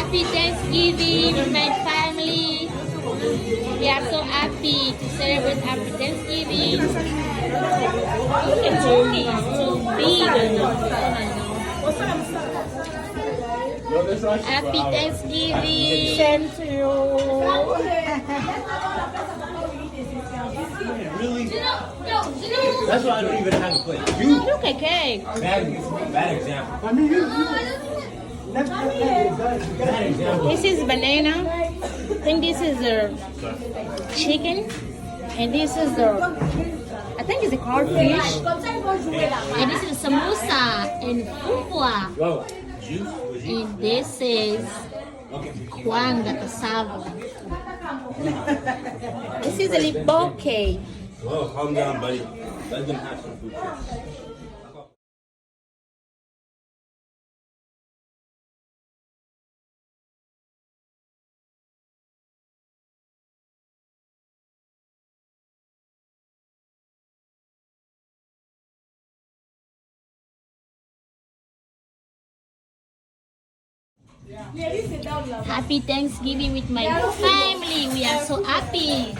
Happy Thanksgiving with my family. We are so happy to celebrate happy Thanksgiving. It's only too big. Happy Thanksgiving. Same to you. Really? That's why I don't even have a plate. You Look at cake. bad example. I mean, you. Bad example. This is banana. I think this is the chicken. And this is the, I think it's a codfish. And this is samosa and fufua. Whoa. Juice? Was you? And this is Okay. kwanga cassava. This is a lipoke. Whoa, calm down, buddy. Let them have some food first. Happy Thanksgiving with my family. We are so happy.